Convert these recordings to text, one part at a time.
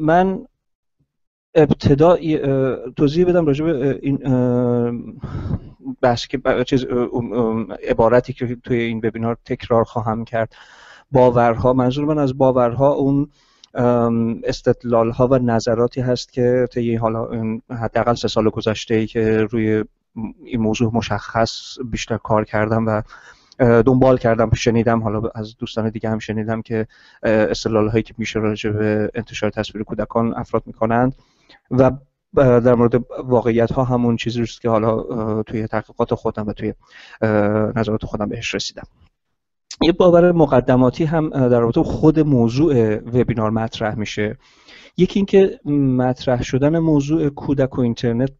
من ابتدا توضیح بدم راجع به این بحثی که عبارتی که توی این وبینار تکرار خواهم کرد، باورها. منظور من از باورها اون استدلال‌ها و نظراتی هست که طی حالا حداقل 3 سال گذشته‌ای که روی این موضوع مشخص بیشتر کار کردم و دنبال کردم، شنیدم، حالا از دوستان دیگه هم شنیدم که استدلال‌هایی که میشه راجع به انتشار تصویر کودکان افراد میکنند و در مورد واقعیت ها همون چیزی است که حالا توی تحقیقات خودم و توی نظرات خودم بهش رسیدم. یه باور مقدماتی هم در رابطه خود موضوع وبینار مطرح میشه. یکی اینکه مطرح شدن موضوع کودک و اینترنت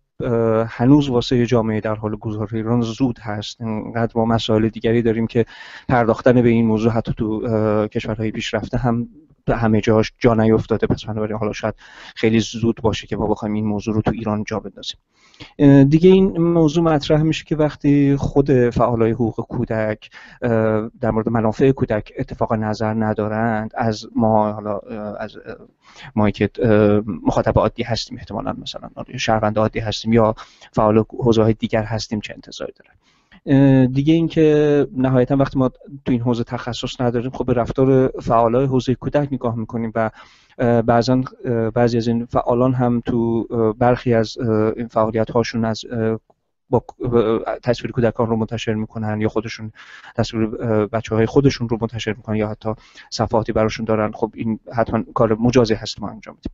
هنوز واسه جامعه در حال گذار ایران زود هست. انقدر ما مسائل دیگری داریم که پرداختن به این موضوع حتی تو کشورهای پیشرفته هم به همه جاش جا نیفتاده. پس بنابراین حالا شاید خیلی زود باشه که ما بخوایم این موضوع رو تو ایران جا بندازیم. دیگه این موضوع مطرح میشه که وقتی خود فعالای حقوق کودک در مورد منافع کودک اتفاقا نظر ندارند، از ما، حالا از ما که مخاطب عادی هستیم، احتمالاً مثلا شهروند عادی هستیم یا فعال حوزه‌های دیگر هستیم، چه انتظاری دارن؟ دیگه اینکه نهایتا وقتی ما تو این حوزه تخصص نداریم، خب به رفتار فعالای حوزه کودک نگاه میکنیم و بعضی از این فعالان هم تو برخی از این فعالیت هاشون از با تصویر کودکان رو منتشر میکنن یا خودشون تصویر بچه‌های خودشون رو منتشر میکنن یا حتی صفحاتی براشون دارن. خب این حتما کار مجازی هست ما انجام میدیم.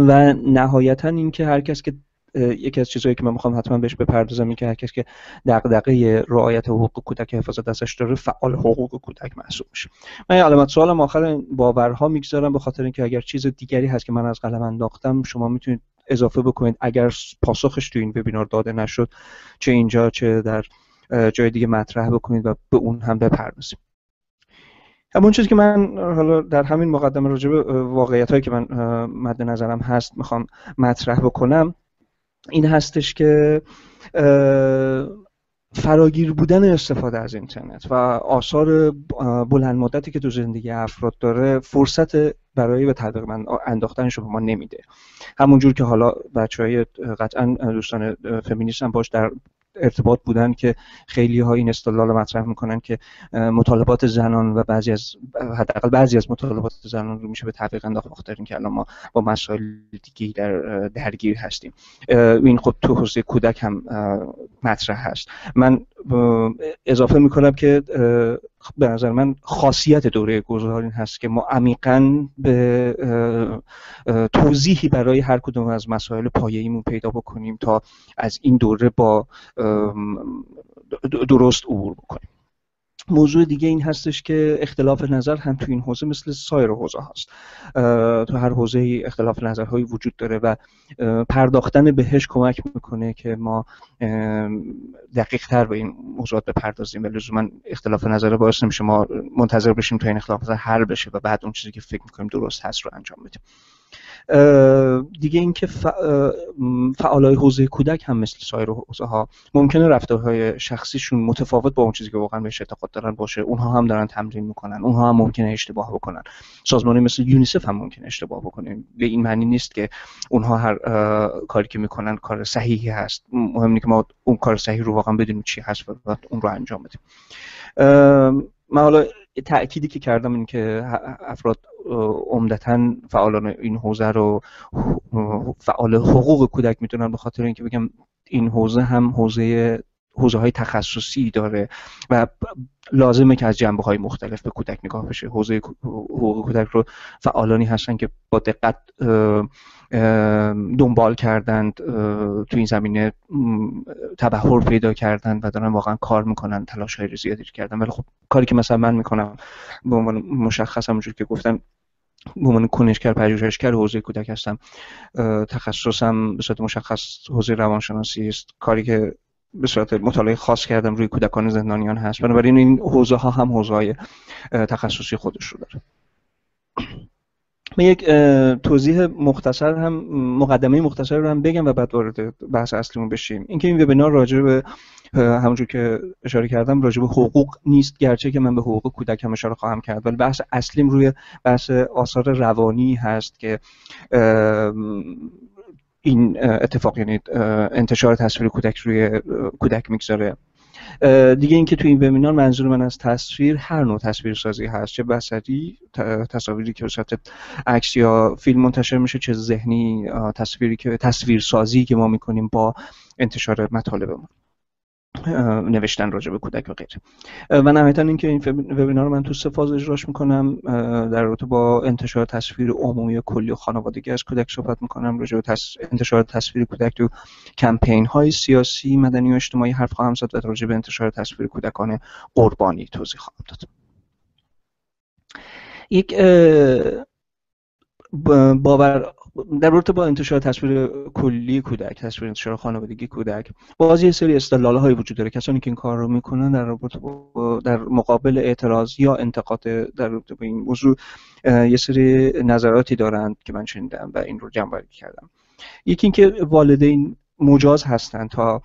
و نهایتا اینکه هر کس که یکی از چیزهایی که من میخوام حتما بهش بپردازم این که هر کس که دغدغه رعایت حقوق کودک حفاظت ازش داره فعال حقوق کودک محسوب میشه. من یه علامت سوالم آخر باورها میگذارم به خاطر اینکه اگر چیز دیگری هست که من از قلم انداختم شما میتونید اضافه بکنید اگر پاسخش تو این وبینار داده نشد، چه اینجا چه در جای دیگه مطرح بکنید و به اون هم بپردازیم. همون چیزی که من حالا در همین مقدمه راجع به واقعیتایی که من مد نظرم هست میخوام مطرح بکنم این هستش که فراگیر بودن استفاده از اینترنت و آثار بلند مدتی که تو زندگی افراد داره فرصت برای به تطبیق انداختنش رو به ما نمیده. همونجور که حالا بچهای قطعا دوستان فمینیست هم باش در ارتباط بودن که خیلی ها این استدلال رو مطرح میکنن که مطالبات زنان و حداقل بعضی از مطالبات زنان رو میشه به تطبیق انداخت، بخاطر اینکه الان ما با مسائل دیگه درگیر هستیم. این خب تو حوزه کودک هم مطرح هست. من اضافه میکنم که به نظر من خاصیت دوره گذار این هست که ما عمیقاً به توضیحی برای هر کدوم از مسائل پایه‌ایمون پیدا بکنیم تا از این دوره با درست عبور بکنیم. موضوع دیگه این هستش که اختلاف نظر هم تو این حوزه مثل سایر حوزه هاست. تو هر حوزه اختلاف نظرهایی وجود داره و پرداختن بهش کمک میکنه که ما دقیق تر به این موضوعات بپردازیم و لزوما اختلاف نظر باعث نمیشه ما منتظر بشیم تا این اختلاف نظر حل بشه و بعد اون چیزی که فکر میکنیم درست هست رو انجام بدیم. دیگه اینکه فعالای حوزه کودک هم مثل سایر حوزه ها ممکنه رفتارهای شخصیشون متفاوت با اون چیزی که واقعا بهش اعتقاد دارن باشه. اونها هم دارن تمرین میکنن، اونها هم ممکنه اشتباه بکنن. سازمانی مثل یونیسف هم ممکنه اشتباه بکنه. به این معنی نیست که اونها هر کاری که میکنن کار صحیحی هست. مهم اینه که ما اون کار صحیح رو واقعا بدونیم چی هست و بعد اون رو انجام بدیم. من حالا تأکیدی که کردم این که افراد عمدتاً فعالان این حوزه رو فعال حقوق کودک میدونن به خاطر اینکه بگم این حوزه هم حوزه‌های تخصصی داره و لازمه که از جنبه‌های مختلف به کودک نگاه بشه. حوزه حقوق کودک رو فعالانی هستن که با دقت دنبال کردند، تو این زمینه تبحر پیدا کردن و دارن واقعا کار میکنن، تلاش‌های زیادی کردن. ولی خب کاری که مثلا من میکنم به عنوان مشخص همونجور که گفتم به عنوان کنشگر پژوهشگر حوزه کودک هستم، تخصصم به صورت مشخص حوزه روانشناسی است. کاری که به صورت مطالعه خاص کردم روی کودکان زندانیان هست. بنابراین این حوزه ها هم حوزه‌های تخصصی خودش رو داره. من یک توضیح مختصر هم، مقدمه مختصر رو هم بگم و بعد وارد بحث اصلیمون بشیم. اینکه این وبینار راجع به همونجور که اشاره کردم راجع به حقوق نیست، گرچه که من به حقوق کودک هم اشاره خواهم کرد، ولی بحث اصلیم روی بحث آثار روانی هست که این اتفاق، یعنی انتشار تصویر کودک روی کودک میگذاره. دیگه اینکه تو این وبینار منظور من از تصویر هر نوع تصویرسازی هست، چه بصری، تصاویری که به صورت عکس یا فیلم منتشر میشه، چه ذهنی، تصویرسازی که ما میکنیم با انتشار مطالبمون، نوشتن راجع به کودک و غیره. و نهایتاً اینکه این وبینار رو من تو 3 فاز اجراش میکنم. در رابطه با انتشار تصویر عمومی کلی و خانوادگی از کودک صحبت میکنم، راجع به انتشار تصویر کودک تو کمپین های سیاسی، مدنی و اجتماعی حرف خواهم زد و راجع به انتشار تصویر کودکان قربانی توضیح خواهم داد. یک در رابطه با انتشار تصویر کلی کودک، تصویر انتشار خانوادگی کودک، باز یه سری استدلال‌هایی وجود داره. کسانی که این کار رو میکنن در رابطه با در مقابل اعتراض یا انتقاد در رابطه با این موضوع یه سری نظراتی دارند که من شنیدم و این رو جمع‌آوری کردم. یکی اینکه والدین مجاز هستند تا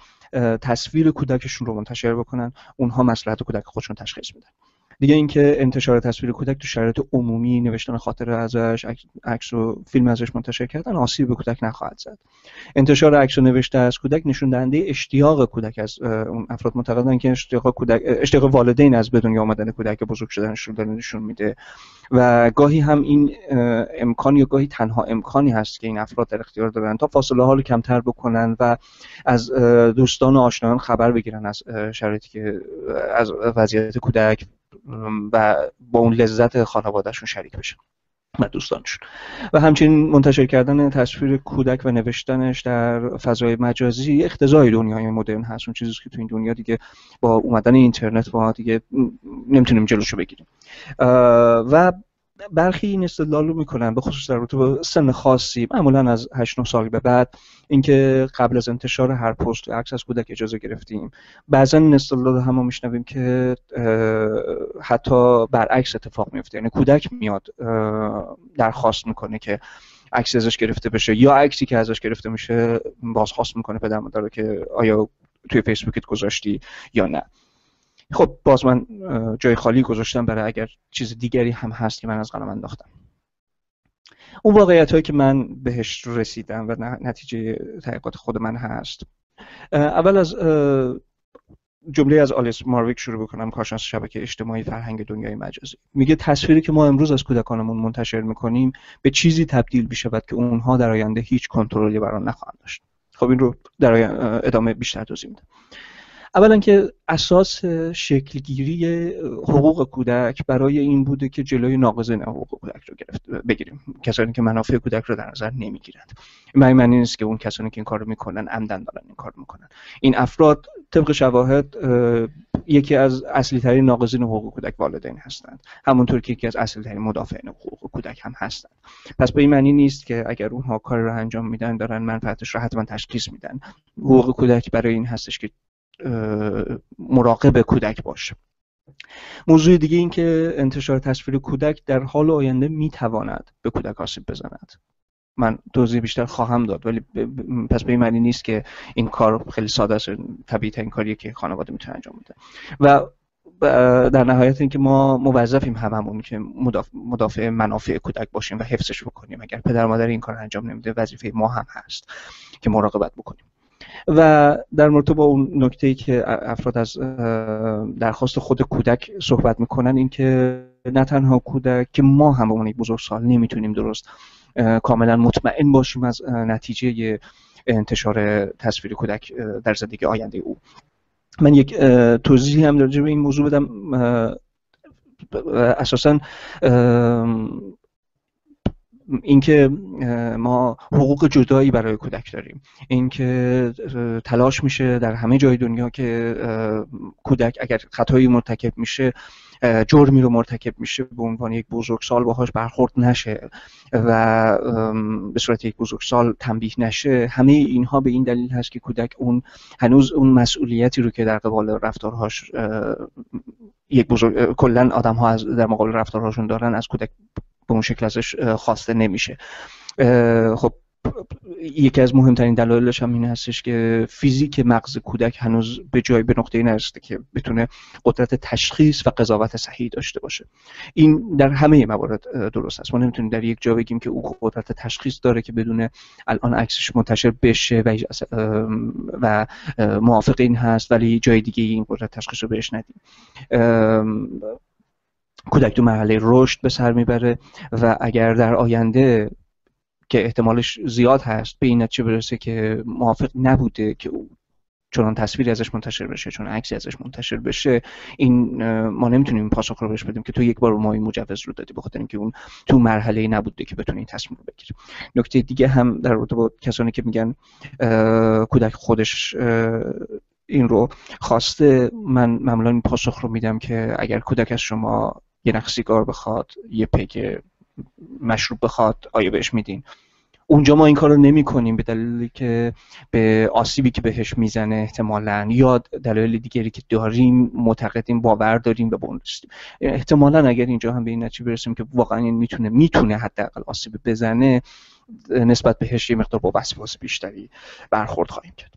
تصویر کودکشون رو منتشر بکنن، اونها مصلحت کودک خودشون تشخیص میدن. دیگه اینکه انتشار تصویر کودک تو شرایط عمومی، نوشتن خاطره ازش، عکس و فیلم ازش منتشر کردن آسیب به کودک نخواهد زد. انتشار عکس و نوشته از کودک نشون دهنده اشتیاق کودک از اون افراد معتقدن که اشتیاق والدین از به دنیا آمدن کودک، بزرگ شدنش رو نشون میده و گاهی هم این امکان یا گاهی تنها امکانی هست که این افراد در اختیار دارن تا فاصله ها رو کمتر بکنن و از دوستان و آشنایان خبر بگیرن از شرایطی که از وضعیت کودک و با اون لذت خانوادهشون شریک بشن و دوستانشون. و همچنین منتشر کردن تصویر کودک و نوشتنش در فضای مجازی اقتضای دنیای مدرن هست، اون چیزی که تو این دنیا دیگه با اومدن اینترنت ما دیگه نمیتونیم جلوشو بگیریم. و برخی این استدلال رو میکنن به خصوص در رابطه با سن خاصی، معمولا از 8-9 سال به بعد، اینکه قبل از انتشار هر پست و عکس از کودک اجازه گرفتیم. بعضا این استدلال هم میشنویم که حتی برعکس اتفاق میفته، یعنی کودک میاد درخواست میکنه که عکس ازش گرفته بشه یا عکسی که ازش گرفته میشه بازخواست میکنه پدر مادر رو که آیا توی فیسبوکت گذاشتی یا نه. خب باز من جای خالی گذاشتم برای اگر چیز دیگری هم هست که من از قلم انداختم. اون واقعیت هایی که من بهش رسیدم و نتیجه تحقیقات خود من هست. اول از جمله از آلیس مارویک شروع بکنم، کارشناس شبکه اجتماعی فرهنگ دنیای مجازی. میگه تصویری که ما امروز از کودکانمون منتشر میکنیم به چیزی تبدیل بشود که اونها در آینده هیچ کنترلی بر آن نخواهند داشت. خب این رو در ادامه بیشتر توضیح میدم. اولا که اساس شکلگیری حقوق کودک برای این بوده که جلوی ناقضین حقوق کودک رو بگیریم، کسانی که منافع کودک رو در نظر نمیگیرند. این معنی نیست که اون کسانی که این کار رو میکنن عمدن دارن این کار رو میکنن. این افراد طبق شواهد یکی از اصلی ترین ناقضین حقوق کودک والدین هستند، همونطور که یکی از اصلی ترین مدافعین حقوق کودک هم هستند. پس به این معنی نیست که اگر اونها کار رو انجام میدن دارن منفعتش رو حتما تشخیص میدن. حقوق کودک برای این هستش که مراقب کودک باشه. موضوع دیگه این که انتشار تصویر کودک در حال آینده میتواند به کودک آسیب بزند. من توضیح بیشتر خواهم داد، ولی پس به این معنی نیست که این کار خیلی ساده است، طبیعی ترین کاریه که خانواده میتونه انجام بده. و در نهایت این که ما موظفیم هممون که مدافع منافع کودک باشیم و حفظش بکنیم. اگر پدر مادر این کار انجام نمیده وظیفه ما هم هست که مراقبت بکنیم. و در مرتبط با اون نکته‌ای که افراد از درخواست خود کودک صحبت میکنن، این که نه تنها کودک که ما هم به عنوان یک بزرگسال نمیتونیم درست کاملا مطمئن باشیم از نتیجه انتشار تصویر کودک در زندگی آینده او. من یک توضیحی هم راجع به این موضوع بدم. اساساً اینکه ما حقوق جدایی برای کودک داریم، اینکه تلاش میشه در همه جای دنیا که کودک اگر خطایی مرتکب میشه، جرمی رو مرتکب میشه، به عنوان یک بزرگسال باهاش برخورد نشه و به صورت یک بزرگسال تنبیه نشه. همه اینها به این دلیل هست که کودک هنوز اون مسئولیتی رو که در قبال رفتارهاش یک کلا آدم‌ها در مقابل رفتارهاشون دارن از کودک به اون شکل ازش خواسته نمیشه. خب یکی از مهمترین دلایلش هم این هستش که فیزیک مغز کودک هنوز به نقطه‌ای نرسیده که بتونه قدرت تشخیص و قضاوت صحیح داشته باشه. این در همه موارد درست است. ما نمیتونیم در یک جا بگیم که او قدرت تشخیص داره که بدون الان عکسش منتشر بشه و موافق این هست، ولی جای دیگه این قدرت تشخیص رو بهش ندیم. کودک تو مرحله رشد به سر میبره و اگر در آینده که احتمالش زیاد هست به این نتیجه برسه که موافق نبوده که او چون تصویری ازش منتشر بشه، چون عکسی ازش منتشر بشه، این ما نمیتونیم پاسخ رو بهش بدیم که تو یک بار ما این مجوز رو دادی، بخاطر اینکه اون تو مرحله نبوده که بتونه این تصمیم رو بگیره. نکته دیگه هم در رابطه با کسانی که میگن کودک خودش این رو خواسته، من معمولا این پاسخ رو میدم که اگر کودک از شما یه نخ سیگار بخواد، یه پیک مشروب بخواد، آیا بهش میدین؟ اونجا ما این کار رو نمی کنیم به دلیلی که به آسیبی که بهش میزنه احتمالاً، یا دلایل دیگری که داریم معتقدیم باور داریم به بونستیم. احتمالاً اگر اینجا هم به این نتیجه برسیم که واقعا این میتونه حداقل آسیب بزنه، نسبت بهش یه مقدار با وسواس بیشتری برخورد خواهیم کرد.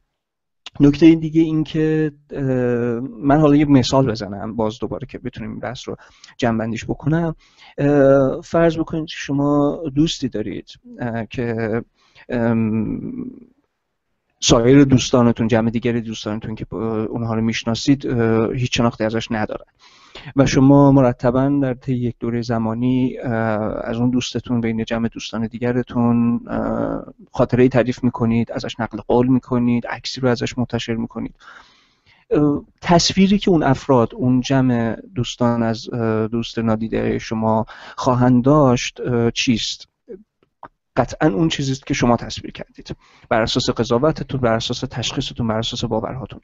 نکته دیگه این که من حالا یه مثال بزنم باز دوباره که بتونیم این بحث رو جمع‌بندیش بکنم. فرض بکنید شما دوستی دارید که سایر دوستانتون، جمع دیگر دوستانتون که اونها رو میشناسید هیچ شناختی ازش ندارن و شما مرتباً در طی یک دوره زمانی از اون دوستتون بین جمع دوستان دیگرتون خاطره‌ای تعریف میکنید، ازش نقل قول میکنید، عکسی رو ازش منتشر میکنید. تصویری که اون افراد، اون جمع دوستان از دوست نادیده شما خواهند داشت چیست؟ قطعاً اون چیزیست که شما تصویر کردید بر اساس قضاوتتون، بر اساس تشخیصتون، بر اساس باورهاتون.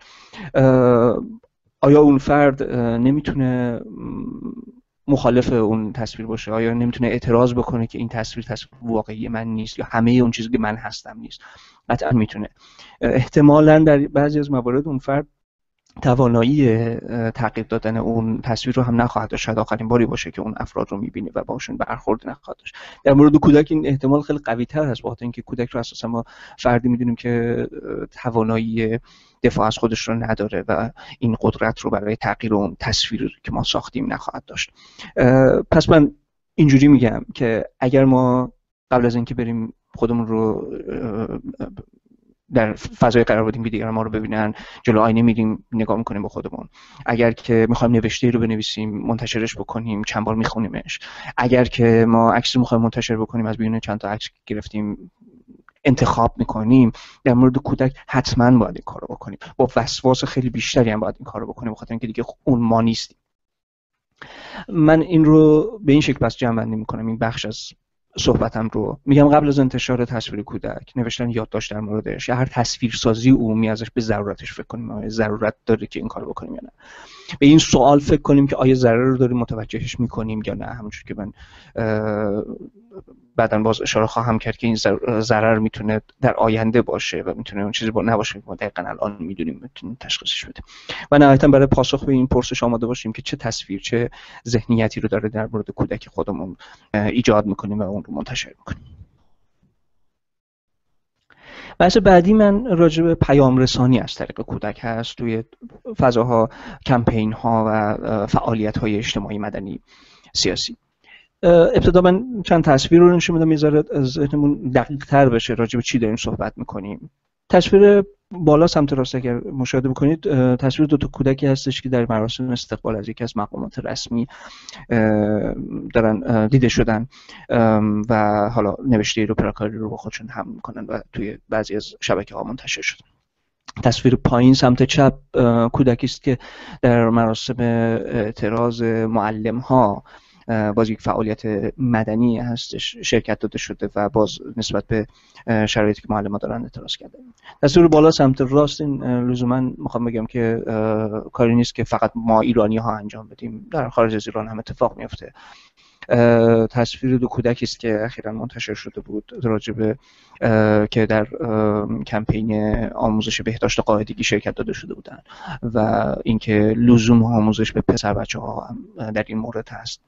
آیا اون فرد نمیتونه مخالف اون تصویر باشه؟ آیا نمیتونه اعتراض بکنه که این تصویر واقعی من نیست یا همه اون چیزی که من هستم نیست؟ قطعا میتونه. احتمالاً در بعضی از موارد اون فرد توانایی تغییر دادن اون تصویر رو هم نخواهد داشت. شاید آخرین باری باشه که اون افراد رو میبینه و باشون برخورد نخواهد داشت. در مورد کودک این احتمال خیلی قوی تر هست، بخاطر اینکه کودک رو اساسا ما فردی میدونیم که توانایی دفاع از خودش رو نداره و این قدرت رو برای تغییر اون تصویر که ما ساختیم نخواهد داشت. پس من اینجوری میگم که اگر ما قبل از اینکه بریم خودمون رو در فضای قرار بدیم که دیگران ما رو ببینن، جلو آینه میریم نگاه میکنیم به خودمون. اگر که میخوایم نوشته‌ای رو بنویسیم، منتشرش بکنیم، چند بار میخونیمش. اگر که ما عکس رو میخوایم منتشر بکنیم، از بیرون چند تا عکس گرفتیم انتخاب میکنیم. در مورد کودک حتما باید این کارو بکنیم، با وسواس خیلی بیشتری هم باید این کارو بکنیم، بخاطر اینکه دیگه اون ما نیستیم. من این رو به این شکل بس جمع‌بندی میکنم. این بخش از صحبتم رو میگم قبل از انتشار تصویر کودک، نوشتن یادداشت در موردش یا هر تصویرسازی عمومی ازش به ضرورتش فکر کنیم. آیا ضرورت داره که این کارو بکنیم یا نه؟ به این سوال فکر کنیم که آیا ضرر رو داریم متوجهش میکنیم یا نه. همونجور که من بعداً باز اشاره خواهم کرد که این ضرر میتونه در آینده باشه و میتونه اون چیزی نباشه که ما دقیقاً الان میدونیم، میتونیم تشخیصش بدیم. و نهایتاً برای پاسخ به این پرسش آماده باشیم که چه تصویر، چه ذهنیتی رو داره در مورد کودک خودمون ایجاد میکنیم و اون رو منتشر میکنیم. بحث بعدی من راجع به پیام رسانی از طریق کودک هست توی فضاها، کمپین ها و فعالیت های اجتماعی، مدنی، سیاسی. ابتدا من چند تصویر رو نشون میدم، میذاره از ذهنمون دقیق تر بشه راجع به چی داریم صحبت میکنیم. تصویر بالا سمت راست اگر مشاهده بکنید، تصویر دو تا کودکی هستش که در مراسم استقبال از یکی از مقامات رسمی دارن دیده شدن و حالا نوشته رو پلاکاری رو با خودشون حمل میکنن و توی بعضی از شبکه‌ها منتشر شده. تصویر پایین سمت چپ کودکی است که در مراسم اعتراض معلم‌ها باز یک فعالیت مدنی هستش شرکت داده شده و باز نسبت به شرایطی که معلم‌ها دارن اعتراض کردن. تصویر بالا سمت راست این لزوما میخوام بگم که کاری نیست که فقط ما ایرانی‌ها انجام بدیم، در خارج از ایران هم اتفاق میفته. تصویر دو کودکی است که اخیراً منتشر شده بود راجبه که در کمپین آموزش بهداشت قاعدگی شرکت داده شده بودن و اینکه لزوم آموزش به پسر بچه‌ها در این مورد هست.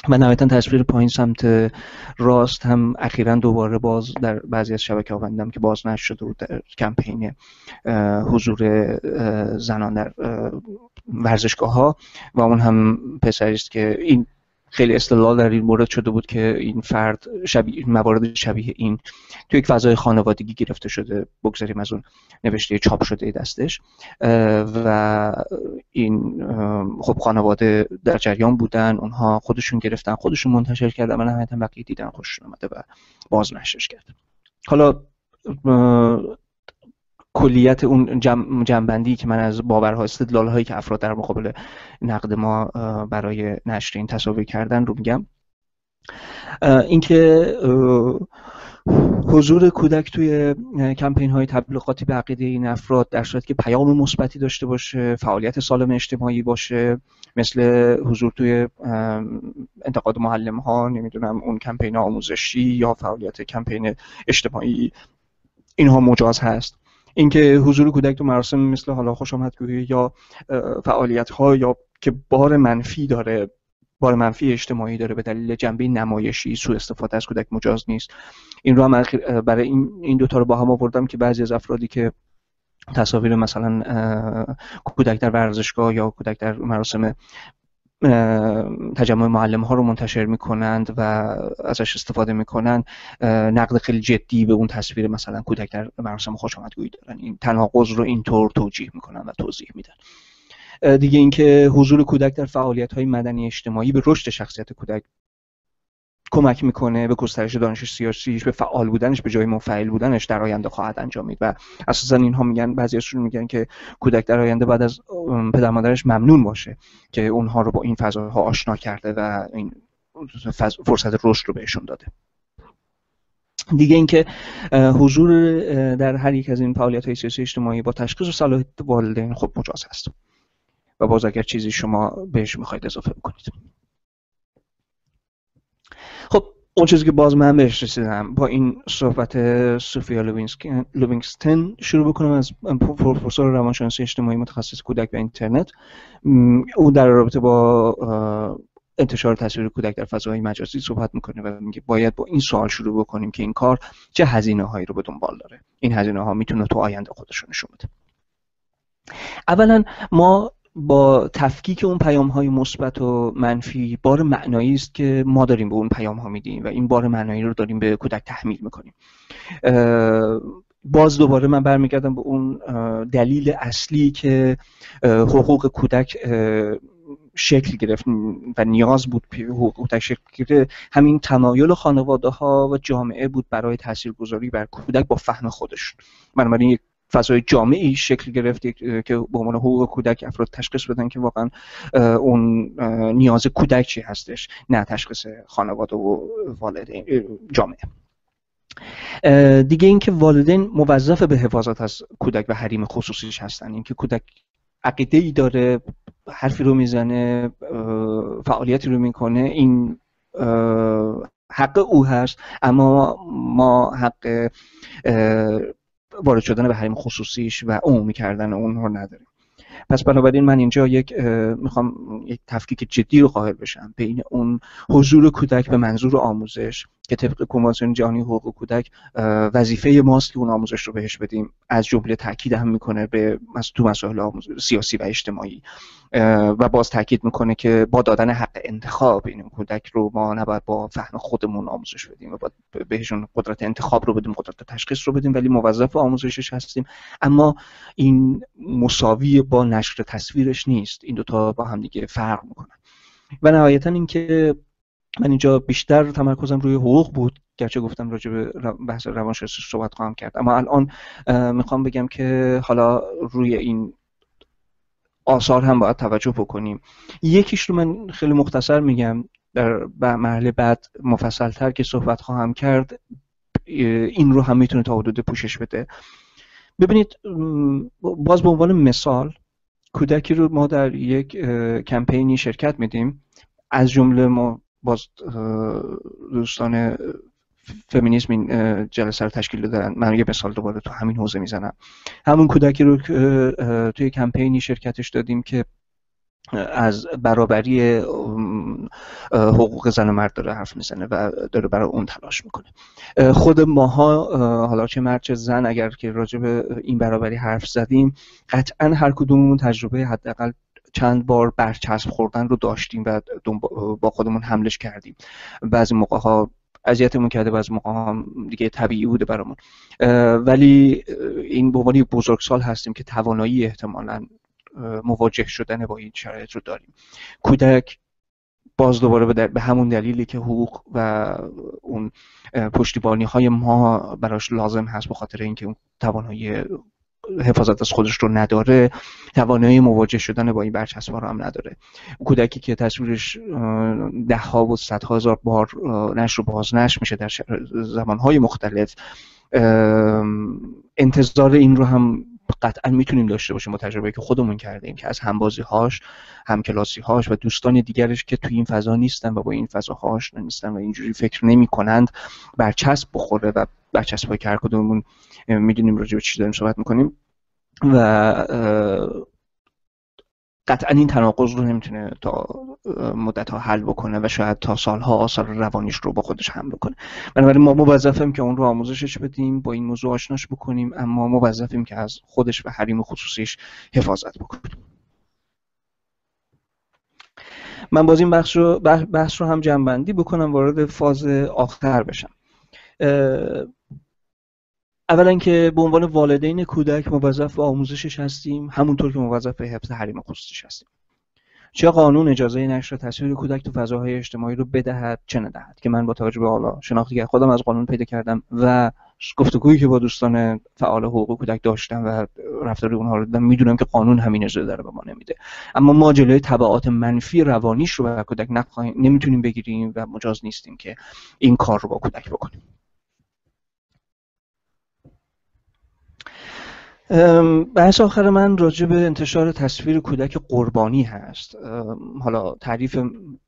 و نهایتا تصویر پایین سمت راست هم اخیراً دوباره باز در بعضی از شبکه‌ها دیدم که باز نشر شده بود در کمپین حضور زنان در ورزشگاه‌ها و اون هم پسری است که این خیلی استدلال در این مورد شده بود که این فرد موارد شبیه این تو یک فضای خانوادگی گرفته شده، بگذاریم از اون نوشته چاپ شده دستش، و این خب خانواده در جریان بودن، اونها خودشون گرفتن، خودشون منتشر کردن و نهایتا بقیه دیدن خوششون اومده و باز نشرش کرد. حالا کلیت اون جنبندی که من از باورها، استدلال‌هایی که افراد در مقابل نقد ما برای نشر این تصاویر کردن رو میگم. اینکه حضور کودک توی کمپین‌های تبلیغاتی به عقیده این افراد در صورتی که پیام مثبتی داشته باشه، فعالیت سالم اجتماعی باشه، مثل حضور توی انتقاد معلم‌ها، نمیدونم اون کمپین آموزشی یا فعالیت کمپین اجتماعی، اینها مجاز هست. اینکه حضور کودک تو مراسم مثل حالا خوش آمدگویی یا فعالیت‌ها یا که بار منفی داره، بار منفی اجتماعی داره به دلیل جنبه نمایشی، سوء استفاده از کودک مجاز نیست. این رو هم برای این دوتا رو با هم آوردم که بعضی از افرادی که تصاویر مثلا کودک در ورزشگاه یا کودک در مراسم تجمع معلم ها رو منتشر میکنند و ازش استفاده میکنند، نقد خیلی جدی به اون تصویر مثلا کودک در مراسم خوش آمدگویی دارن. این تناقض رو اینطور توجیه میکنن و توضیح میدن. دیگه اینکه حضور کودک در فعالیت‌های مدنی اجتماعی به رشد شخصیت کودک کمک میکنه، به گسترش دانش سیاسیش، به فعال بودنش به جای منفعل بودنش در آینده خواهد انجامید. و اساسا اینها میگن، بعضیاشون میگن که کودک در آینده بعد از پدر مادرش ممنون باشه که اونها رو با این فضاها آشنا کرده و این فرصت رشد رو بهشون داده. دیگه اینکه حضور در هر یک از این فعالیت‌های سیاسی اجتماعی با تشخیص و صلاحیت والدین خب مجاز هست و باز اگر چیزی شما بهش میخواید اضافه بکنید. خب اون چیزی که باز من بهش رسیدم با این صحبت سوفیا لوینگستون شروع بکنم، از پروفسور روانشناسی اجتماعی متخصص کودک و اینترنت. او در رابطه با انتشار تصویر کودک در فضاهای مجازی صحبت میکنه و میگه باید با این سوال شروع بکنیم که این کار چه هزینه‌هایی رو به دنبال داره. این هزینه‌ها میتونه تو آینده خودشون نشون بده. اولا ما با تفکیک اون پیام‌های مثبت و منفی بار معنایی است که ما داریم به اون پیام‌ها میدیم و این بار معنایی رو داریم به کودک تحمیل میکنیم. باز دوباره من برمیگردم به اون دلیل اصلی که حقوق کودک شکل گرفت و نیاز بود حقوق کودک شکل گرفت، همین تمایل خانواده‌ها و جامعه بود برای تاثیرگذاری بر کودک با فهم خودشون. بنابراین یک فضای جامعی شکل گرفت که به عنوان حقوق کودک افراد تشخیص بدن که واقعا اون نیاز کودک چی هستش، نه تشخیص خانواده و والدین جامعه. دیگه اینکه والدین موظف به حفاظت از کودک و حریم خصوصیش هستن. اینکه کودک عقیده‌ای داره، حرفی رو میزنه، فعالیتی رو میکنه، این حق او هست، اما ما حق وارد شدن به حریم خصوصیش و عمومی کردن اون رو نداریم. پس بنابراین من اینجا میخوام یک تفکیک جدی رو قائل بشم بین اون حضور کودک به منظور آموزش که طبق کنوانسیون جهانی حقوق کودک وظیفه ماست که اون آموزش رو بهش بدیم، از جمله تاکید هم میکنه به تو مسائل سیاسی و اجتماعی و باز تاکید میکنه که با دادن حق انتخاب این کودک رو ما نباید با فهم خودمون آموزش بدیم و باید بهشون قدرت انتخاب رو بدیم، قدرت تشخیص رو بدیم، ولی موظف آموزشش هستیم. اما این مساوی با نشر تصویرش نیست، این دوتا با هم دیگه فرق میکنن. و نهایتا اینکه من اینجا بیشتر تمرکزم روی حقوق بود، گرچه گفتم راجع به بحث روانشناسی صحبت خواهم کرد، اما الان میخوام بگم که حالا روی این آثار هم باید توجه بکنیم. یکیش رو من خیلی مختصر میگم، در مرحله بعد مفصل‌تر که صحبت خواهم کرد این رو هم میتونه تا حدود پوشش بده. ببینید، باز به عنوان مثال کودکی رو ما در یک کمپینی شرکت میدیم، از جمله ما باز دوستان فمینیسم این جلسه رو تشکیل دادن، من یه مثال دوباره تو همین حوزه میزنم. همون کودکی رو توی کمپینی شرکتش دادیم که از برابری حقوق زن و مرد داره حرف میزنه و داره برای اون تلاش میکنه. خود ماها، حالا چه مرد چه زن، اگر که راجع به این برابری حرف زدیم، قطعا هر کدوممون تجربه حداقل چند بار برچسب خوردن رو داشتیم و با خودمون حملش کردیم. بعضی موقع ها اذیتمون کرده، بعضی موقع ها دیگه طبیعی بوده برامون، ولی این به عنوان بزرگسال هستیم که توانایی احتمالاً مواجه شدن با این شرایط رو داریم. کودک باز دوباره به همون دلیلی که حقوق و اون پشتیبانی های ما براش لازم هست، به خاطر اینکه اون توانایی حفاظت از خودش رو نداره، توانایی مواجه شدن با این برچسب‌ها رو هم نداره. کودکی که تصویرش ده‌ها و صدها هزار بار نشر و بازنشر میشه در زمانهای مختلف، انتظار این رو هم قطعا میتونیم داشته باشیم با تجربه‌ای که خودمون کردیم که از همبازی‌هاش، همکلاسی‌هاش و دوستان دیگرش که توی این فضا نیستن و با این فضاها آشنا نیستن و اینجوری فکر نمی‌کنند برچسب بخوره. و برچسب‌های که هر کدوممون میدونیم راجع به چی داریم صحبت می‌کنیم و قطعا این تناقض رو نمیتونه تا مدت‌ها حل بکنه و شاید تا سالها آثار روانیش رو با خودش حمل بکنه. بنابراین ما موظفیم که اون رو آموزشش بدیم، با این موضوع آشناش بکنیم، اما موظفیم که از خودش و حریم خصوصیش حفاظت بکنیم. من باز این بحث رو هم جمع‌بندی بکنم، وارد فاز آخر بشم. اولا که به عنوان والدین کودک موظف به آموزشش هستیم، همونطور که موظف به حفظ حریم خصوصیش هستیم. چه قانون اجازه نشر تصویر کودک تو فضاهای اجتماعی رو بدهد چه ندهد، که من با توجه به حالا شناختی که خودم از قانون پیدا کردم و گفتگویی که با دوستان فعال حقوق کودک داشتم و رفتار اونها رو دیدم، میدونم که قانون همین اجازه داره به ما نمیده. اما ما جلوی تبعات منفی روانیش رو بر کودک نمیتونیم بگیریم و مجاز نیستیم که این کار رو با کودک بکنیم. بحث آخر من راجع به انتشار تصویر کودک قربانی هست. حالا تعریف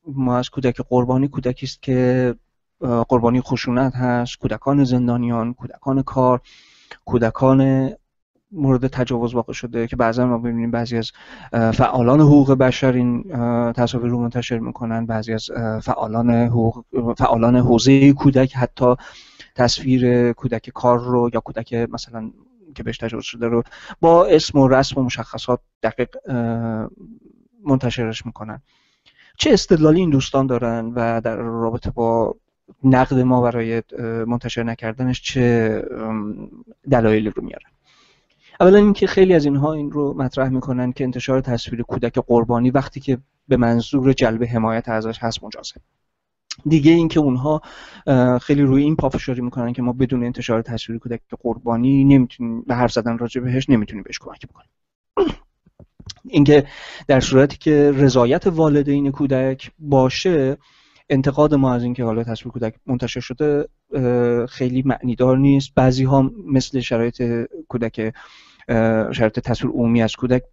ما از کودک قربانی، کودکی است که قربانی خشونت هست، کودکان زندانیان، کودکان کار، کودکان مورد تجاوز واقع شده که بعضا ما ببینیم بعضی از فعالان حقوق بشر این تصاویر رو منتشر میکنن، بعضی از فعالان حوزه کودک حتی تصویر کودک کار رو یا کودک مثلا که بهش تجاوز شده رو با اسم و رسم و مشخصات دقیق منتشرش میکنن. چه استدلالی این دوستان دارن و در رابطه با نقد ما برای منتشر نکردنش چه دلایلی رو میارن؟ اولا اینکه خیلی از اینها این رو مطرح میکنن که انتشار تصویر کودک قربانی وقتی که به منظور جلب حمایت ازش هست مجازه. دیگه اینکه اونها خیلی روی این پافشاری میکنن که ما بدون انتشار تصویر کودک قربانی نمیتونیم به حرف زدن راجع بهش، نمیتونیم بهش کمک بکنیم. اینکه در صورتی که رضایت والدین کودک باشه، انتقاد ما از اینکه حالا تصویر کودک منتشر شده خیلی معنیدار نیست. بعضی ها مثل شرایط تصویر عمومی از کودک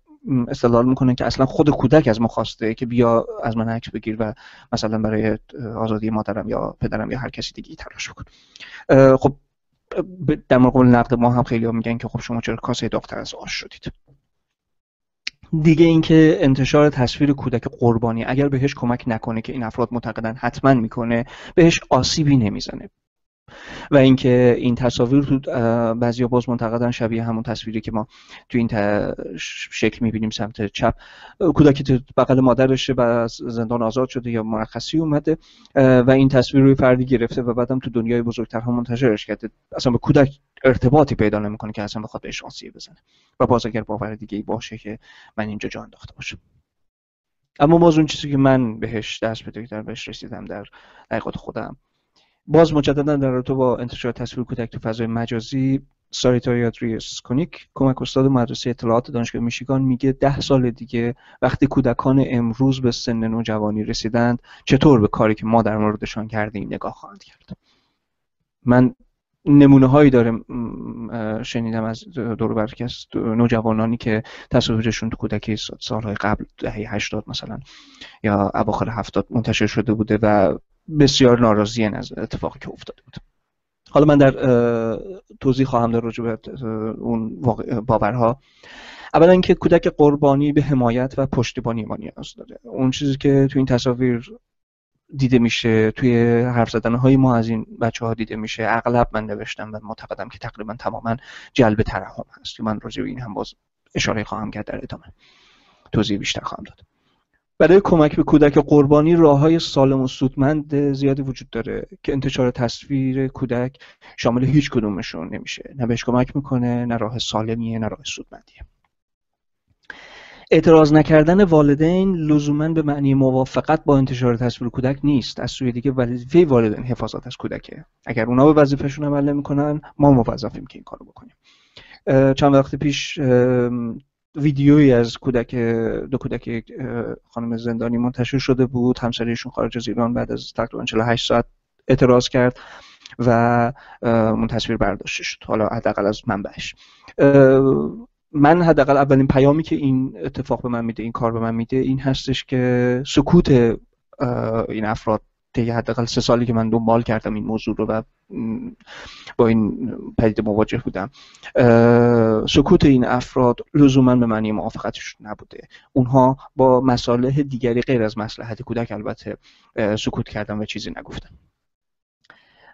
استدلال میکنن که اصلا خود کودک از ما خواسته که بیا از من عکس بگیر و مثلا برای آزادی مادرم یا پدرم یا هر کسی دیگه تلاش کن. خب در مقابل نقد ما هم خیلی ها میگن که خب شما چرا کاسه داغ‌تر از آش شدید. دیگه اینکه انتشار تصویر کودک قربانی اگر بهش کمک نکنه که این افراد معتقدن حتما میکنه، بهش آسیبی نمیزنه. و اینکه این تصاویر تو بعضیا باز معتقدن شبیه همون تصویری که ما تو این شکل میبینیم سمت چپ، کودکی تو بغل مادرشه و از زندان آزاد شده یا مرخصی اومده و این تصویر روی فردی گرفته و بعدم تو دنیای بزرگترها منتشرش کرده. اصلا به کودک ارتباطی پیدا نمیکنه که اصلا بخواد بهش آسیب بزنه و باز اگر باور دیگه‌ای باشه که من اینجا جا انداخته باشم. اما باز اون چیزی که من بهش دست پیدا کردم، بهش رسیدم در حقیقت خودم، باز مجددا در رابطه با انتشار تصویر کودک تو فضای مجازی، ساریتا یادریسکونیک، کمک استاد مدرسه اطلاعات دانشگاه میشیگان، میگه 10 سال دیگه وقتی کودکان امروز به سن نوجوانی رسیدند، چطور به کاری که ما در موردشان کردیم نگاه خواهند کرد. من نمونه هایی دارم شنیدم از دور و برک از نوجوانانی که تصاویرشون تو کودکی سالهای قبل دهه 80 مثلا یا اواخر 70 منتشر شده بوده و بسیار ناراضی‌اند از اتفاقی که افتاده بود. حالا من در توضیح خواهم داد راجع به اون باورها. اولا اینکه کودک قربانی به حمایت و پشتیبانی ما نیاز داره. اون چیزی که تو این تصاویر دیده میشه، توی حرف زدنهای ما از این بچه‌ها دیده میشه. اغلب من نوشتم و معتقدم که تقریبا تماما جلب ترحم هست. من راجع به این هم باز اشاره خواهم کرد، در ادامه توضیح بیشتر خواهم داد. برای کمک به کودک قربانی راه‌های سالم و سودمند زیادی وجود داره که انتشار تصویر کودک شامل هیچ کدومشون نمیشه. نه بهش کمک میکنه، نه راه سالمیه، نه راه سودمندیه. اعتراض نکردن والدین لزوما به معنی موافقت با انتشار تصویر کودک نیست. از سوی دیگه وظیفه والدین حفاظت از کودکه. اگر اونا به وظیفه‌شون عمل نمی‌کنن، ما موظفیم که این کارو بکنیم. چند وقت پیش ویدیویی از دو کودک خانم زندانی منتشر شده بود. همسریشون خارج از ایران بعد از تقریبا 48 ساعت اعتراض کرد و اون تصویر برداشته شد، حالا حداقل از منبعش. من حداقل اولین پیامی که این اتفاق به من میده، این کار به من میده، این هستش که سکوت این افراد طی حداقل 3 سالی که من دنبال کردم این موضوع رو و با این پدیده مواجه بودم، سکوت این افراد لزوما به معنی موافقتشون نبوده. اونها با مصالح دیگری غیر از مصلحت کودک البته سکوت کردن و چیزی نگفتن.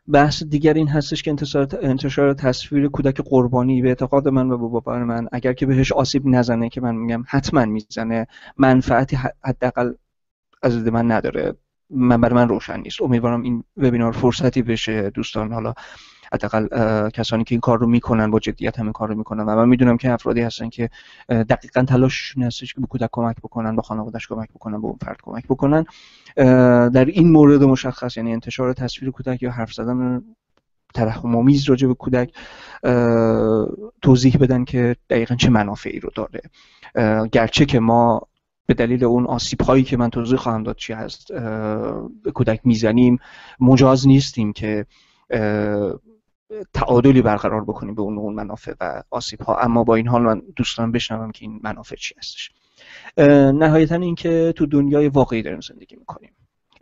بحث دیگر این هستش که انتشار تصویر کودک قربانی به اعتقاد من و به باور من، اگر که بهش آسیب نزنه، که من میگم حتما میزنه، منفعتی حداقل از دید من نداره. برای من روشن نیست. امیدوارم این وبینار فرصتی بشه دوستان، حالا حداقل کسانی که این کار رو میکنن با جدیت همین کار رو میکنن و من میدونم که افرادی هستن که دقیقاً تلاششون هستش که به کودک کمک بکنن، به خانواده‌اش کمک بکنن، به اون فرد کمک بکنن. در این مورد مشخص، یعنی انتشار تصویر کودک یا حرف زدن ترحم‌آمیز راجع به کودک، توضیح بدن که دقیقاً چه منافعی رو داره. گرچه که ما به دلیل اون آسیب‌هایی که من توضیح خواهم داد چی هست به کودک میزنیم، مجاز نیستیم که تعادلی برقرار بکنیم به اون منافع و آسیب‌ها. اما با این حال من دوست دارم بشنوم که این منافع چی هستش. نهایتاً این که تو دنیای واقعی داریم زندگی میکنیم.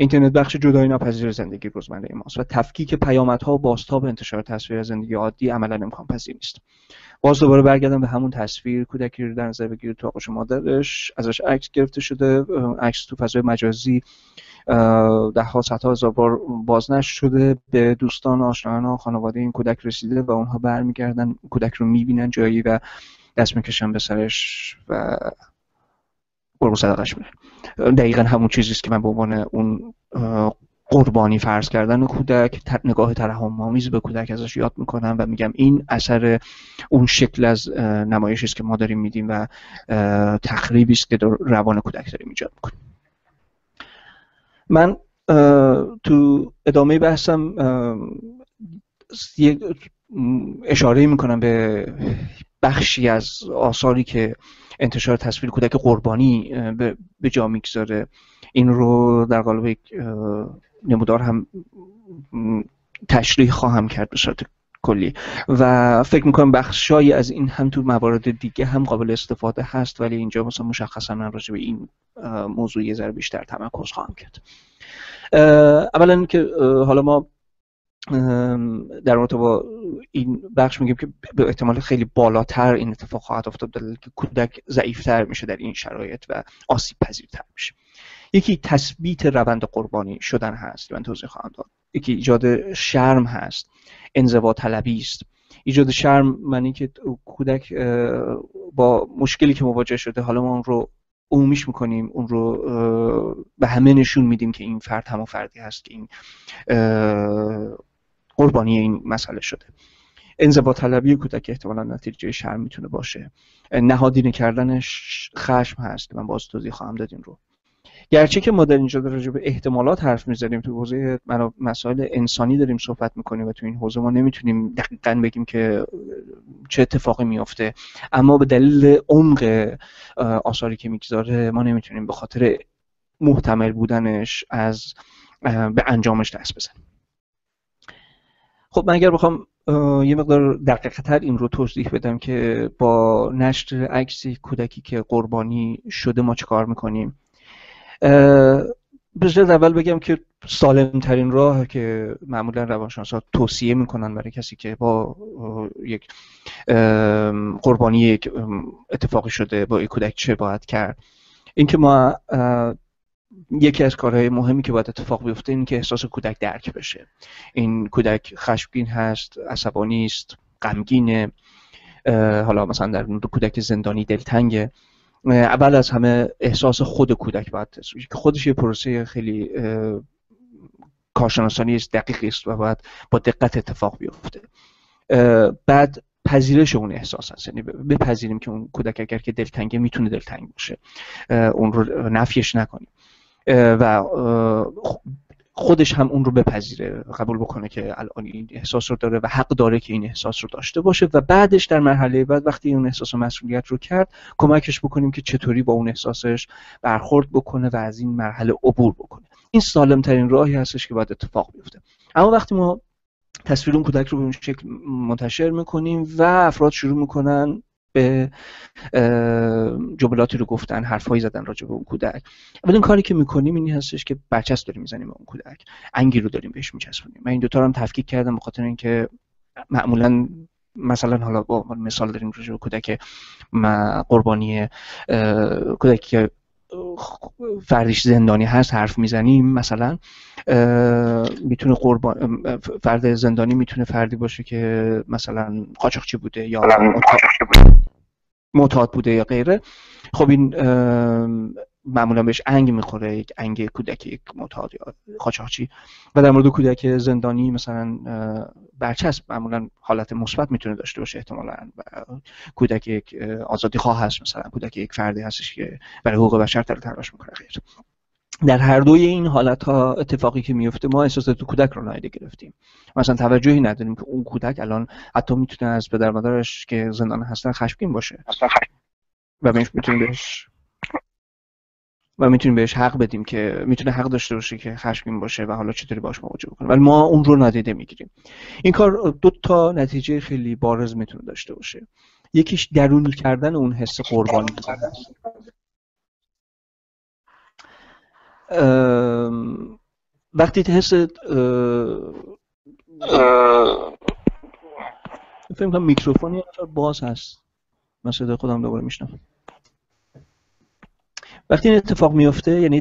اینترنت بخش جدایی ناپذیر زندگی روزمره ماست و تفکیک پیامدها و بازتاب انتشار تصویر زندگی عادی عملاً امکان پذیر نیست. باز دوباره برگردم به همون تصویر کودکی رو در نظر بگیرید تو آغوش مادرش، ازش عکس گرفته شده، عکس تو فضای مجازی ده‌ها صدها هزار بار بازنشر شده، به دوستان، آشنایان و خانواده این کودک رسیده و اونها برمیگردن کودک رو میبینن جایی و دست میکشن به سرش و قربون صدقش میرن. دقیقا همون چیزی است که من به عنوان اون قربانی فرض کردن کودک، نگاه ترحم‌آمیز به کودک ازش یاد میکنم و میگم این اثر اون شکل از نمایشی است که ما داریم میدیم و تخریبی است که در روان کودک داریم ایجاد میکنیم. من تو ادامه بحثم اشاره میکنم به بخشی از آثاری که انتشار تصویر کودک قربانی به جا میگذاره. این رو در قالب یک نمودار هم تشریح خواهم کرد به صورت کلی و فکر میکنم بخشایی از این هم تو موارد دیگه هم قابل استفاده هست، ولی اینجا مثلا مشخصا من راجع به این موضوع یه ذره بیشتر تمرکز خواهم کرد. اولا که حالا ما در رابطه با این بخش میگیم که به احتمال خیلی بالاتر این اتفاق خواهد افتاد، دلیل که کودک ضعیفتر میشه در این شرایط و آسیب پذیرتر میشه. یکی تثبیت روند قربانی شدن هست، من توضیح خواهم داد. یکی ایجاد شرم هست، انزوا طلبی است. ایجاد شرم معنی که کودک با مشکلی که مواجه شده، حالا ما اون رو عمومیش میکنیم، اون رو به همه نشون میدیم که این فرد همون فردی هست که این قربانی این مسئله شده. انزوا طلبی کودک احتمالاً نتیجه شرم میتونه باشه. نهادینه کردنش خشم هست، من باز توضیح خواهم داد این رو. گرچه که ما در اینجا راجع به احتمالات حرف میزنیم، تو حوزه مسائل انسانی داریم صحبت میکنیم و تو این حوزه ما نمیتونیم دقیقاً بگیم که چه اتفاقی میفته، اما به دلیل عمق آثاری که میگذاره ما نمیتونیم به خاطر محتمل بودنش از به انجامش دست بزنیم. خب من اگر بخوام یه مقدار دقیق‌تر این رو توضیح بدم که با نشر عکس کودکی که قربانی شده ما چه کار میکنیم، بذارید اول بگم که سالم ترین راه که معمولا روانشناسا توصیه میکنن برای کسی که با یک قربانی یک اتفاقی شده با یک کودک چه باید کرد، این که ما یکی از کارهای مهمی که باید اتفاق بیفته این که احساس کودک درک بشه. این کودک خشمگین هست، عصبانی است، غمگینه، حالا مثلا در کودک زندانی دلتنگه. اول از همه احساس خود کودک باید تست بشه که خودش یه پروسه خیلی کارشناسانی دقیقی است و باید با دقت اتفاق بیفته. بعد پذیرش اون احساس هست، یعنی بپذیریم که اون کودک اگر که دلتنگه میتونه دلتنگ باشه، اون رو نفیش نکنیم و خودش هم اون رو بپذیره، قبول بکنه که الان این احساس رو داره و حق داره که این احساس رو داشته باشه و بعدش در مرحله بعد وقتی اون احساس مسئولیت رو کرد کمکش بکنیم که چطوری با اون احساسش برخورد بکنه و از این مرحله عبور بکنه. این سالم ترین راهی هستش که باید اتفاق بیفته. اما وقتی ما تصویر اون کودک رو به اون شکل منتشر میکنیم و افراد شروع میکنن به جملاتی رو گفتن، حرفایی زدن راجع به اون کودک، اولین کاری که میکنیم این هستش که برچسب داریم میزنیم به اون کودک، انگی رو داریم بهش میچسبونیم. من این دوتا رو هم تفکیک کردم به خاطر اینکه معمولا مثلا حالا با مثال داریم راجع به کودک قربانی، کودکی که فردش زندانی هست حرف میزنیم، مثلا میتونه فرد زندانی میتونه فردی باشه که مثلا قاچاقچی بوده یا معتاد بوده یا غیره. خب این معمولا بهش انگ میخوره، یک انگ کودک یک معتاد یا قاچاقچی. و در مورد کودک زندانی مثلا برچسب معمولا حالت مثبت میتونه داشته باشه احتمالاً، و کودک یک آزادی خواه هست، مثلا کودک یک فردی هستش که برای حقوق بشر تلاش میکنه غیر. در هر دوی این حالت ها اتفاقی که میفته ما احساسات کودک رو نادیده گرفتیم، مثلا توجهی نداریم که اون کودک الان حتی میتونه از پدر مادرش که زندان هستن خشمگین باشه و میتونیم بهش حق بدیم که میتونه حق داشته باشه که خشمگین باشه و حالا چطوری باش مواجه بکنه، ولی ما اون رو نادیده میگیریم. این کار دو تا نتیجه خیلی بارز میتونه داشته باشه. یکیش درونی کردن اون حس قربانی بودن است. وقتی حس فکر کنم میکروفونی باز هست، من صدای خودم دوباره میشنوم. وقتی این اتفاق میفته یعنی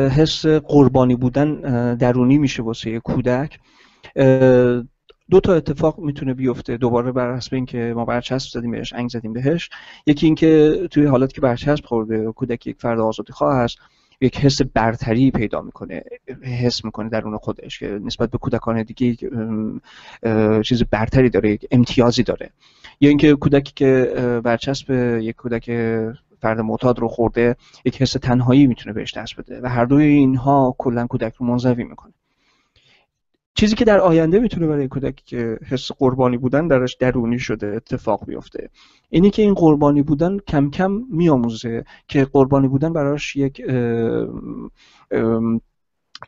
حس قربانی بودن درونی میشه واسه کودک، دو تا اتفاق میتونه بیفته دوباره بر حسب اینکه ما برچسب زدیم بهش، انگ زدیم بهش. یکی اینکه توی حالتی که برچسب خورده کودک یک فرد آزادی خواه هست، یک حس برتری پیدا میکنه، حس میکنه درون خودش که نسبت به کودکان دیگه چیز برتری داره، یک امتیازی داره. یا اینکه کودکی که برچسب یک کودک فرد معتاد رو خورده یک حس تنهایی میتونه بهش دست بده و هر دوی اینها کلا کودک رو منزوی میکنه. چیزی که در آینده میتونه برای کودکی که حس قربانی بودن درش درونی شده اتفاق بیفته اینی که این قربانی بودن کم کم میآموزه که قربانی بودن براش یک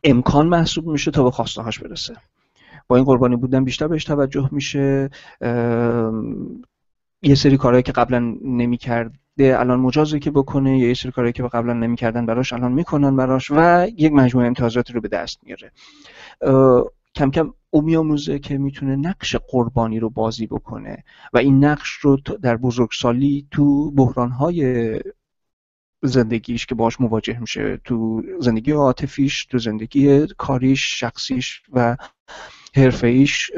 امکان محسوب میشه تا به خواسته هاش برسه. با این قربانی بودن بیشتر بهش توجه میشه، یه سری کارهایی که قبلا نمی‌کرده الان مجازه که بکنه، یا یه سری کارهایی که قبلا نمی‌کردن براش الان میکنن براش و یک مجموعه امتیازاتی رو به دست میاره. کم کم او میاموزه که میتونه نقش قربانی رو بازی بکنه و این نقش رو در بزرگسالی تو بحران‌های زندگیش که باش مواجه میشه، تو زندگی عاطفیش، تو زندگی کاریش، شخصیش و حرفه‌ایش،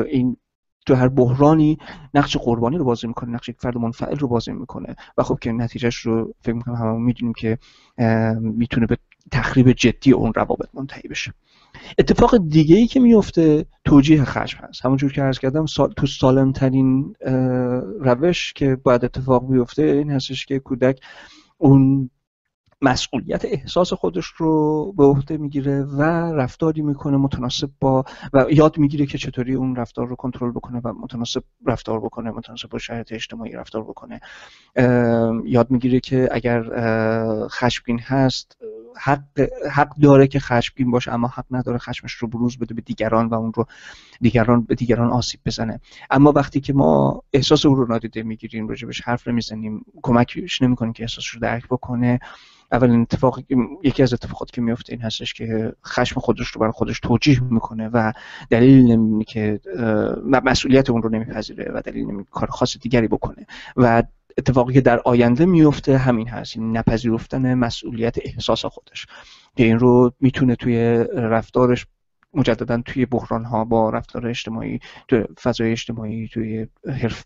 این تو هر بحرانی نقش قربانی رو بازی میکنه، نقش یک فرد منفعل رو بازی میکنه و خب که نتیجهش رو فکر میکنم هممون میدونیم که میتونه به تخریب جدی اون روابط منتهی بشه. اتفاق دیگه ای که میفته توجیه خشم هست. همونجور که عرض کردم تو سالم ترین روش که باید اتفاق بیفته این هستش که کودک اون مسئولیت احساس خودش رو به عهده میگیره و رفتاری میکنه متناسب با و یاد میگیره که چطوری اون رفتار رو کنترل بکنه و متناسب رفتار بکنه، متناسب با شرایط اجتماعی رفتار بکنه. یاد میگیره که اگر خشمگین هست حق داره که خشمگین باشه، اما حق نداره خشمش رو بروز بده به دیگران و اون رو به دیگران آسیب بزنه. اما وقتی که ما احساس او رو نادیده میگیریم، راجبش حرف نمیزنیم، کمکش نمیکنیم که احساسش رو درک بکنه، اولین یکی از اتفاقاتی که میفته این هستش که خشم خودش رو برای خودش توجیه میکنه و دلیل نمیبینه که مسئولیت اون رو نمیپذیره و دلیل نمیبینه کار خاص دیگری بکنه و اتفاقی که در آینده میفته همین هست، این نپذیرفتن مسئولیت احساس خودش که این رو میتونه توی رفتارش مجددا توی بحران‌ها با رفتار اجتماعی، توی فضای اجتماعی، توی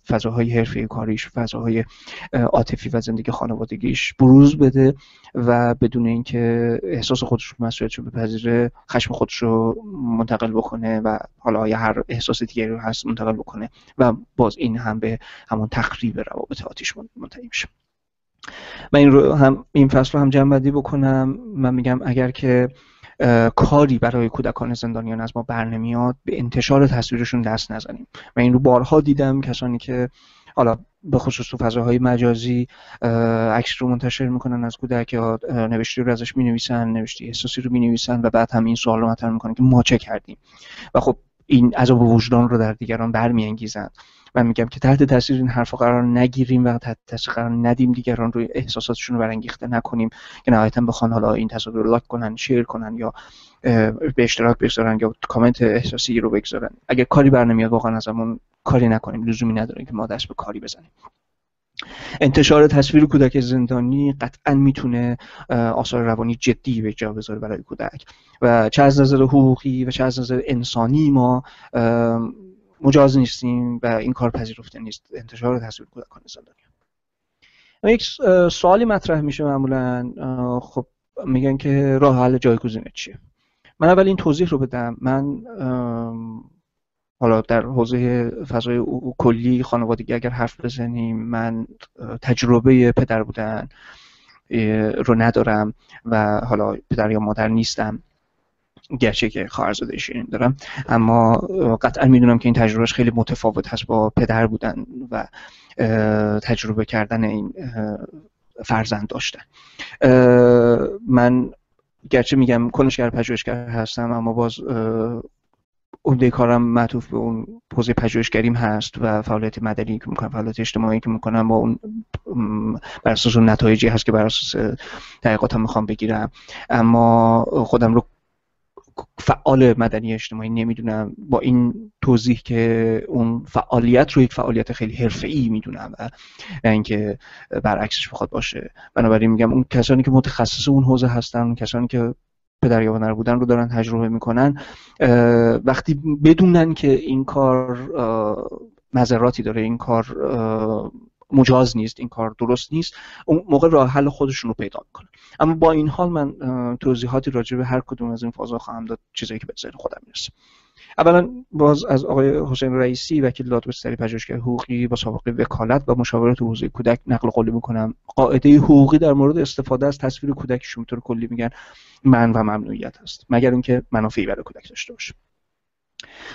فضاهای حرفه‌ای کاریش، فضاهای عاطفی و زندگی خانوادگیش بروز بده و بدون اینکه احساس خودش رو مسئولیتش رو بپذیره خشم خودش رو منتقل بکنه و حالا یا هر احساس دیگری رو هست منتقل بکنه و باز این هم به همون تخریب روابط آتیش منتهی میشه. من این فصل رو هم جمع‌بندی بکنم. من میگم اگر که کاری برای کودکان زندانیان از ما برنمیاد به انتشار تصویرشون دست نزنیم. من این رو بارها دیدم، کسانی که حالا به خصوص تو فضاهای مجازی عکس رو منتشر میکنن از کودک یا نوشتی رو ازش مینویسن، نوشتی احساسی رو مینویسن و بعد هم این سوال رو مطرح میکنن که ما چه کردیم و خب این عذاب وجدان رو در دیگران برمیانگیزن. من میگم که تحت تاثیر این حرفا قرار نگیریم و تحت تاثیر قرار ندیم دیگران رو احساساتشون رو برانگیخته نکنیم که نهایتا بخوان حالا این تصاویر رو لایک کنن، شیر کنن یا به اشتراک بگذارن یا کامنت احساسی رو بگذارن. اگه کاری برنمیاد واقعا ازمون کاری نکنیم، لزومی نداره که ما دست به کاری بزنیم. انتشار تصویر کودک زندانی قطعا میتونه آثار روانی جدی به جا بذاره برای کودک و چه از نظر حقوقی و چه از نظر انسانی ما مجاز نیستیم و این کار پذیرفته نیست، انتشار تصویر کودکان زندانیان. یک سوالی مطرح میشه معمولا، خب میگن که راه حل جایگزین چیه؟ من اول این توضیح رو بدم. من حالا در حوزه فضای کلی خانوادگی اگر حرف بزنیم، من تجربه پدر بودن رو ندارم و حالا پدر یا مادر نیستم، گرچه که خواهرزاده شیرین دارم، اما قطعا میدونم که این تجربهش خیلی متفاوت هست با پدر بودن و تجربه کردن این فرزند داشتن. من گرچه میگم کنشگر پژوهشگر هستم، اما باز عمده کارم معطوف به اون حوزه پژوهشگریم هست و فعالیت مدنی که میکنم، فعالیت اجتماعی که میکنم با اون بر اساس اون نتایجی هست که بر اساس تحقیقاتم میخوام بگیرم. اما خودم رو فعال مدنی اجتماعی نمیدونم، با این توضیح که اون فعالیت رو یک فعالیت خیلی حرفه‌ای میدونم و اینکه برعکسش بخواد باشه. بنابراین میگم اون کسانی که متخصص اون حوزه هستن، اون کسانی که پدر یا مادر بودن رو دارن تجربه میکنن، وقتی بدونن که این کار مضراتی داره، این کار مجاز نیست، این کار درست نیست، اون موقع راه حل خودشون رو پیدا میکنن. اما با این حال من توضیحاتی راجع به هر کدوم از این فازها خواهم داد، چیزایی که به ذهن خودم میرسه. اولا باز از آقای حسین رئیسی وکیل دادگستری پژوهشگر حقوقی با سابقه وکالت و مشاورت حوزه کودک نقل قولی میکنم. قاعده حقوقی در مورد استفاده از تصویر کودکشون به طور کلی میگن منع و ممنوعیت هست، مگر اینکه منافعی برای کودک داشته باشه.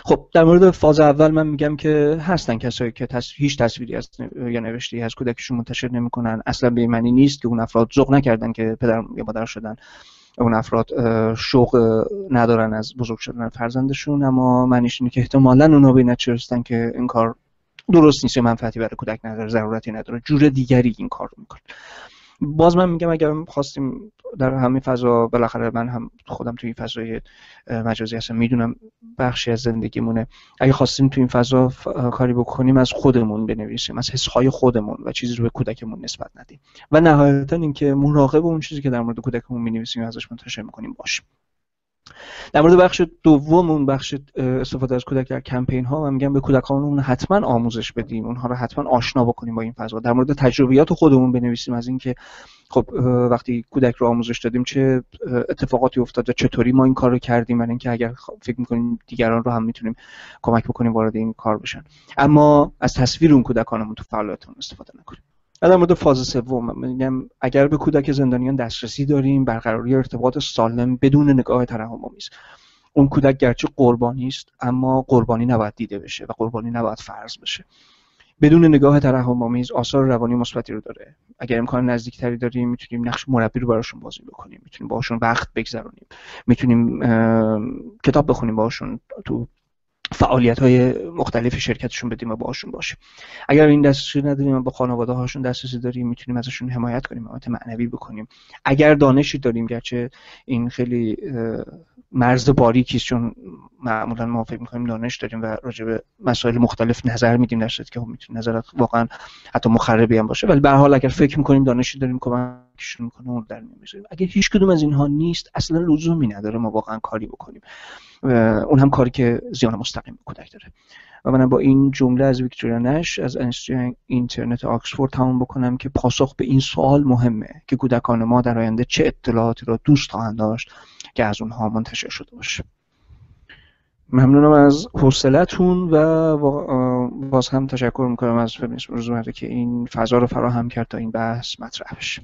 خب در مورد فاز اول من میگم که هستن کسایی که هیچ تصویری از یا نوشتی از کودکشون منتشر نمیکنن. اصلا به معنی نیست که اون افراد ذوق نکردن که پدر یا مادر شدن، اون افراد شوق ندارن از بزرگ شدن فرزندشون، اما معنیش اینه که احتمالاً اونا به نتیجه رسیدن که این کار درست نیست، منفعتی برای کودک نداره، ضرورتی نداره، جور دیگری این کار رو میکنه. باز من میگم اگر خواستیم در همین فضا، بالاخره من هم خودم توی این فضای مجازی هستم، میدونم بخشی از زندگیمونه، اگه خواستیم توی این فضا کاری بکنیم از خودمون بنویسیم، از حسهای خودمون و چیزی رو به کودکمون نسبت ندیم و نهایتا اینکه مراقب اون چیزی که در مورد کودکمون می‌نویسیم ازش منتشر می‌کنیم باشیم. در مورد بخش دوم، اون بخش استفاده از کودک در کمپین ها، من میگم به کودکانمون حتما آموزش بدیم، اونها رو حتما آشنا بکنیم با این فضا، در مورد تجربیات خودمون بنویسیم، از اینکه خب وقتی کودک رو آموزش دادیم چه اتفاقاتی افتاده، چطوری ما این کار رو کردیم، برای اینکه اگر فکر می‌کنیم دیگران رو هم میتونیم کمک بکنیم وارد این کار بشن، اما از تصویر اون کودکانمون تو فعالیتمون استفاده نکنیم. در مورد فاز سوم میگم اگر به کودک زندانیان دسترسی داریم، برقراری ارتباط سالم بدون نگاه ترحم‌آمیز. اون کودک گرچه قربانی است، اما قربانی نباید دیده بشه و قربانی نباید فرض بشه. بدون نگاه ترحم‌آمیز آثار روانی مثبتی رو داره. اگر امکان نزدیکتری داریم میتونیم نقش مربی رو براشون بازی بکنیم، میتونیم باهاشون وقت بگذرونیم، میتونیم کتاب بخونیم باهاشون، تو فعالیت‌های مختلف شرکتشون بدیم و باهاشون باشیم. اگر این دسترسی نداریم و با خانواده‌هاشون دسترسی داریم، میتونیم ازشون حمایت کنیم، حمایت معنوی بکنیم. اگر دانشی داریم، گرچه این خیلی مرز باریکی است، چون معمولا ما فکر می‌کنیم دانش داریم و راجع به مسائل مختلف نظر میدیم، در صورتی که میتونه نظرات واقعا حتی مخربی هم باشه، ولی به هر حال اگر فکر می‌کنیم دانشی داریم کمکشون می‌کنه اون در می‌ذاریم. اگر هیچ کدوم از اینها نیست اصلا لزومی نداره ما واقعا کاری بکنیم، اون هم کاری که زیان مستقیم به کودک داره. و من با این جمله از ویکتوریا نش از انستیتوت اینترنت آکسفورد تمام بکنم که پاسخ به این سوال مهمه که کودکان ما در آینده چه اطلاعاتی را دوست خواهند داشت که از اونها منتشر شده باشه. ممنونم از حوصلتون و باز هم تشکر میکنم از فمینیسم روزمره که این فضا رو فراهم کرد تا این بحث مطرح بشه.